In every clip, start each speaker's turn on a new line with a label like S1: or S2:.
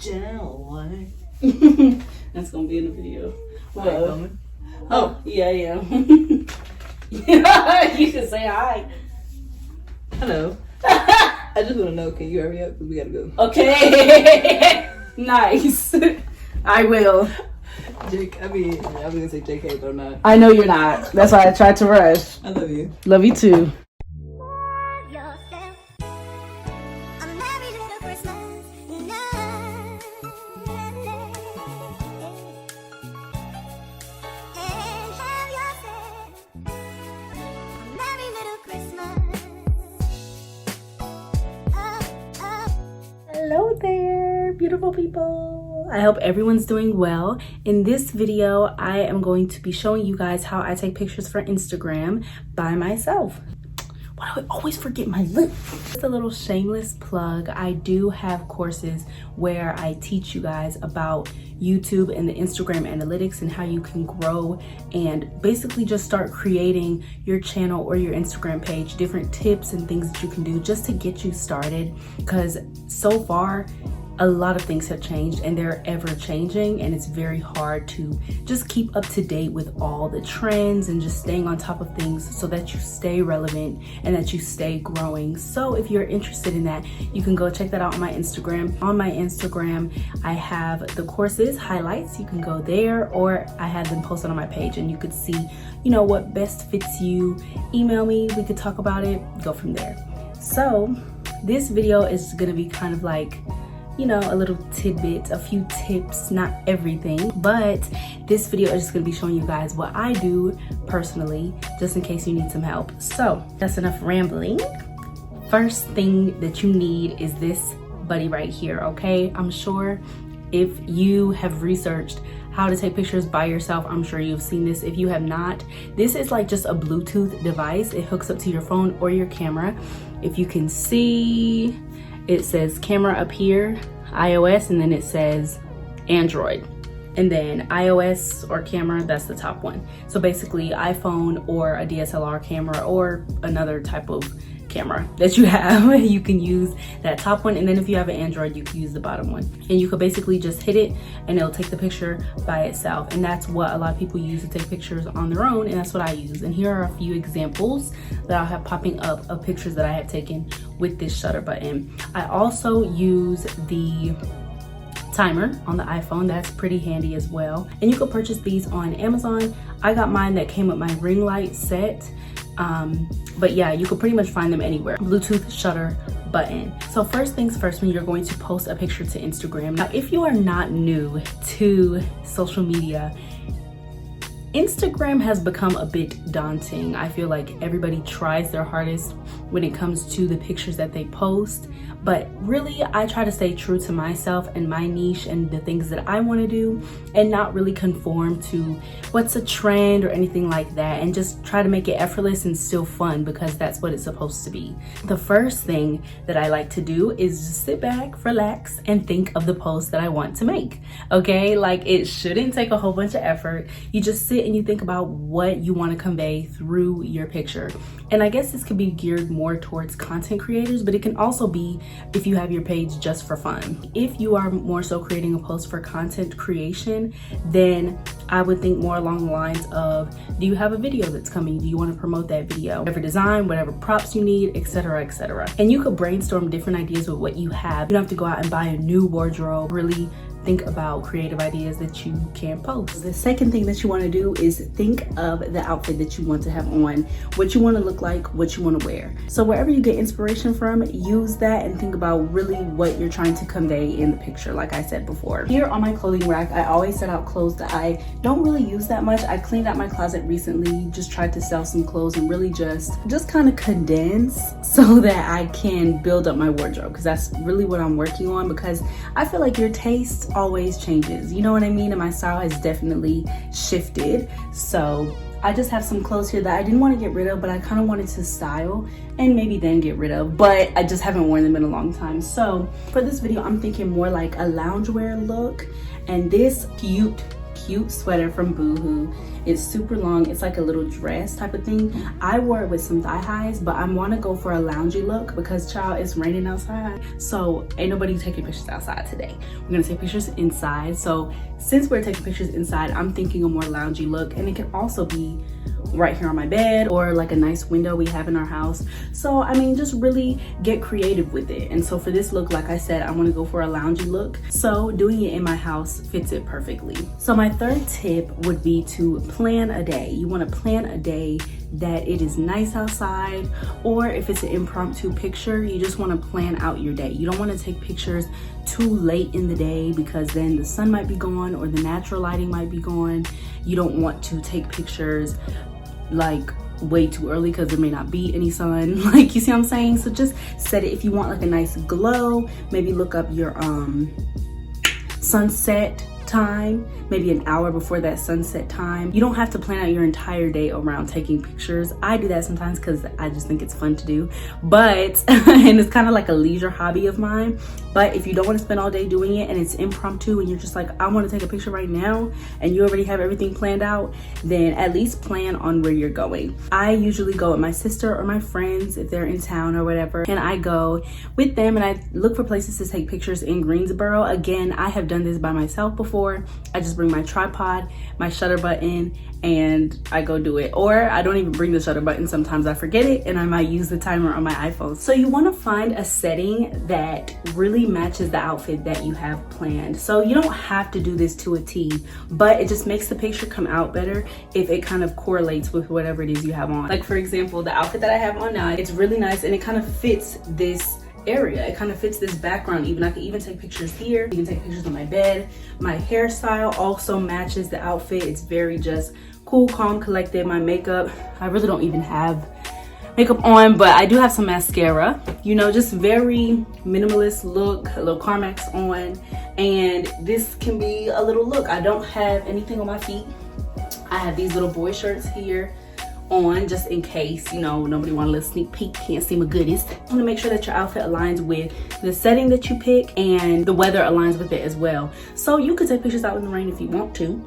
S1: Jelly.
S2: That's gonna be in the video.
S1: Hi,
S2: Oh, yeah, yeah. Yeah, you can say hi.
S1: hello. I just want to know, can you hurry up? Because we got to go.
S2: Okay. Nice. I will.
S1: Jake, I mean, I was going to say JK, but I'm not.
S2: I know you're not. That's why I tried to rush.
S1: I love you.
S2: Love you too. Hello there, beautiful people. I hope everyone's doing well. In this video, I am going to be showing you guys how I take pictures for Instagram by myself. Why do I always forget my lip? Just a little shameless plug. I do have courses where I teach you guys about YouTube and the Instagram analytics and how you can grow and basically just start creating your channel or your Instagram page, different tips and things that you can do just to get you started. Because so far, a lot of things have changed and they're ever changing, and it's very hard to just keep up to date with all the trends and just staying on top of things so that you stay relevant and that you stay growing. So if you're interested in that, you can go check that out on my Instagram. On my Instagram, I have the courses highlights. You can go there, or I have them posted on my page and you could see, you know, what best fits you. Email me, we could talk about it, go from there. So this video is gonna be kind of like, you know, a little tidbit, a few tips, not everything, but this video is just gonna be showing you guys what I do personally, just in case you need some help. So that's enough rambling. First thing that you need is this buddy right here, okay? I'm sure if you have researched how to take pictures by yourself, I'm sure you've seen this. If you have not, this is like just a Bluetooth device. It hooks up to your phone or your camera. If you can see, it says camera up here, iOS, and then it says Android. And then iOS or camera, that's the top one. So basically iPhone or a DSLR camera or another type of camera that you have, you can use that top one. And then if you have an Android, you can use the bottom one. And you could basically just hit it and it'll take the picture by itself. And that's what a lot of people use to take pictures on their own, and that's what I use. And here are a few examples that I'll have popping up of pictures that I have taken with this shutter button. I also use the timer on the iPhone. That's pretty handy as well. And you can purchase these on Amazon. I got mine that came with my ring light set. But yeah, you can pretty much find them anywhere. Bluetooth shutter button. So first things first, when you're going to post a picture to Instagram. Now, if you are not new to social media, Instagram has become a bit daunting. I feel like everybody tries their hardest when it comes to the pictures that they post, but really I try to stay true to myself and my niche and the things that I want to do, and not really conform to what's a trend or anything like that, and just try to make it effortless and still fun, because that's what it's supposed to be. The first thing that I like to do is just sit back, relax, and think of the post that I want to make. Okay, like it shouldn't take a whole bunch of effort. You just sit and you think about what you want to convey through your picture. And I guess this could be geared more towards content creators, but it can also be if you have your page just for fun. If you are more so creating a post for content creation, then I would think more along the lines of, do you have a video that's coming? Do you want to promote that video? Whatever design, whatever props you need, etc., etc. And you could brainstorm different ideas with what you have. You don't have to go out and buy a new wardrobe. Really think about creative ideas that you can post. The second thing that you want to do is think of the outfit that you want to have on, what you want to look like, what you want to wear. So wherever you get inspiration from, use that and think about really what you're trying to convey in the picture, like I said before. Here on my clothing rack, I always set out clothes that I don't really use that much. I cleaned out my closet recently, just tried to sell some clothes and really just kind of condense so that I can build up my wardrobe, because that's really what I'm working on, because I feel like your taste always changes, you know what I mean? And my style has definitely shifted. So I just have some clothes here that I didn't want to get rid of, but I kind of wanted to style and maybe then get rid of, but I just haven't worn them in a long time. So for this video, I'm thinking more like a loungewear look, and this cute sweater from Boohoo It's super long. It's like a little dress type of thing. I wore it with some thigh highs, but I want to go for a loungy look because, child, it's raining outside. So ain't nobody taking pictures outside today. We're gonna take pictures inside. So since we're taking pictures inside, I'm thinking a more loungy look, and it can also be right here on my bed or like a nice window we have in our house. So I mean, just really get creative with it. And so for this look, like I said, I want to go for a loungy look, so doing it in my house fits it perfectly. So my third tip would be to plan a day. You want to plan a day that it is nice outside, or if it's an impromptu picture, you just want to plan out your day. You don't want to take pictures too late in the day because then the sun might be gone or the natural lighting might be gone. You don't want to take pictures like way too early because there may not be any sun. Like, you see what I'm saying? So just set it. If you want like a nice glow, maybe look up your sunset time, maybe an hour before that sunset time. You don't have to plan out your entire day around taking pictures. I do that sometimes because I just think it's fun to do, but and it's kind of like a leisure hobby of mine. But if you don't want to spend all day doing it and it's impromptu and you're just like, I want to take a picture right now, and you already have everything planned out, then at least plan on where you're going. I usually go with my sister or my friends if they're in town or whatever, and I go with them and I look for places to take pictures in Greensboro. Again, I have done this by myself before. I just bring my tripod, my shutter button, and I go do it. Or I don't even bring the shutter button. Sometimes I forget it and I might use the timer on my iPhone. So you want to find a setting that really matches the outfit that you have planned. So you don't have to do this to a T, but it just makes the picture come out better if it kind of correlates with whatever it is you have on. Like, for example, the outfit that I have on now, it's really nice and it kind of fits this area. It kind of fits this background. Even I can even take pictures here. You can take pictures on my bed. My hairstyle also matches the outfit. It's very just cool, calm, collected. My makeup, I really don't even have makeup on, but I do have some mascara, you know, just very minimalist look, a little Carmex on, and this can be a little look. I don't have anything on my feet. I have these little boy shirts here on just in case, you know, nobody want a little sneak peek, can't see my goodies. You want to make sure that your outfit aligns with the setting that you pick and the weather aligns with it as well. So you could take pictures out in the rain if you want to,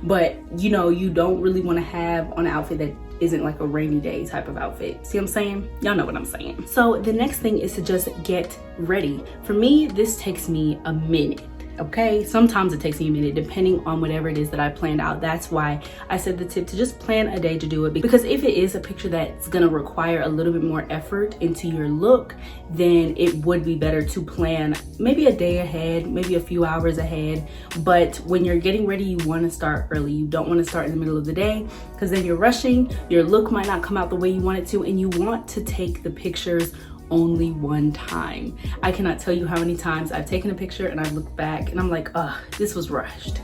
S2: but you know, you don't really want to have on an outfit that isn't like a rainy day type of outfit. See what I'm saying? Y'all know what I'm saying. So the next thing is to just get ready. For me, this takes me a minute. Okay, sometimes it takes me a minute depending on whatever it is that I planned out. That's why I said the tip to just plan a day to do it, because if it is a picture that's gonna require a little bit more effort into your look, then it would be better to plan maybe a day ahead, maybe a few hours ahead. But when you're getting ready, you want to start early. You don't want to start in the middle of the day because then you're rushing, your look might not come out the way you want it to, and you want to take the pictures only one time. I cannot tell you how many times I've taken a picture and I've looked back and I'm like, oh, this was rushed.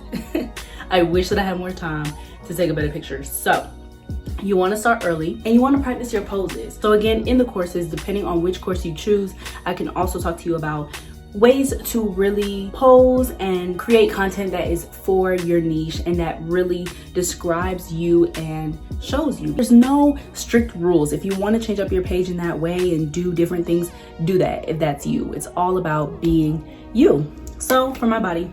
S2: I wish that I had more time to take a better picture. So you want to start early and you want to practice your poses. So again, in the courses, depending on which course you choose, I can also talk to you about ways to really pose and create content that is for your niche and that really describes you and shows you. There's no strict rules. If you want to change up your page in that way and do different things, do that if that's you. It's all about being you. So for my body,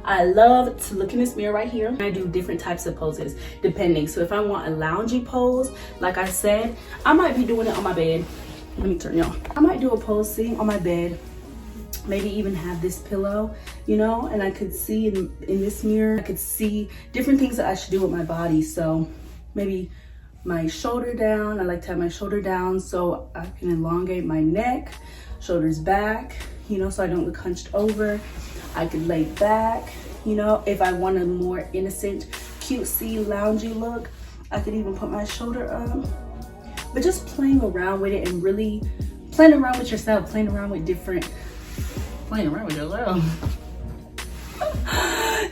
S2: I love to look in this mirror right here. I do different types of poses depending. So if I want a loungy pose, like I said, I might be doing it on my bed. Let me turn y'all. I might do a pose sitting on my bed, maybe even have this pillow, you know, and I could see in this mirror, I could see different things that I should do with my body. So maybe my shoulder down. I like to have my shoulder down so I can elongate my neck, shoulders back, you know, so I don't look hunched over. I could lay back, you know, if I want a more innocent, cutesy, loungy look, I could even put my shoulder up. But just playing around with it and really playing around with yourself, playing around with yourself.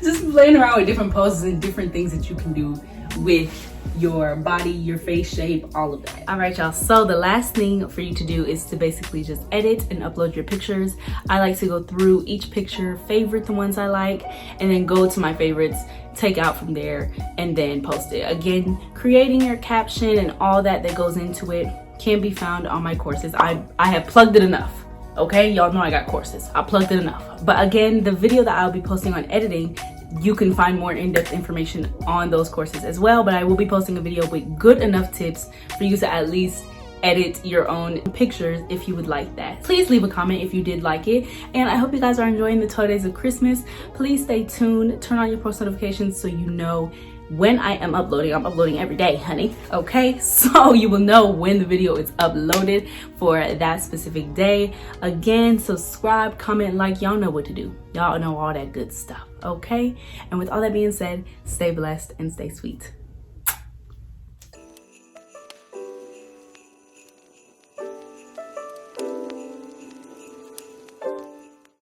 S2: Just playing around with different poses and different things that you can do with your body, your face shape, all of that. All right, y'all. So the last thing for you to do is to basically just edit and upload your pictures. I like to go through each picture, favorite the ones I like, and then go to my favorites, take out from there, and then post it. Again, creating your caption and all that goes into it can be found on my courses. I have plugged it enough. Okay, y'all know I got courses. I plugged it enough. But again, the video that I'll be posting on editing you can find more in-depth information on those courses as well. But I will be posting a video with good enough tips for you to at least edit your own pictures if you would like that. Please leave a comment if you did like it, and I hope you guys are enjoying the 12 days of Christmas. Please stay tuned, turn on your post notifications so you know when I am uploading. I'm uploading every day, honey, okay? So you will know when the video is uploaded for that specific day. Again, subscribe, comment, like, y'all know what to do. Y'all know all that good stuff, okay? And with all that being said, stay blessed and stay sweet.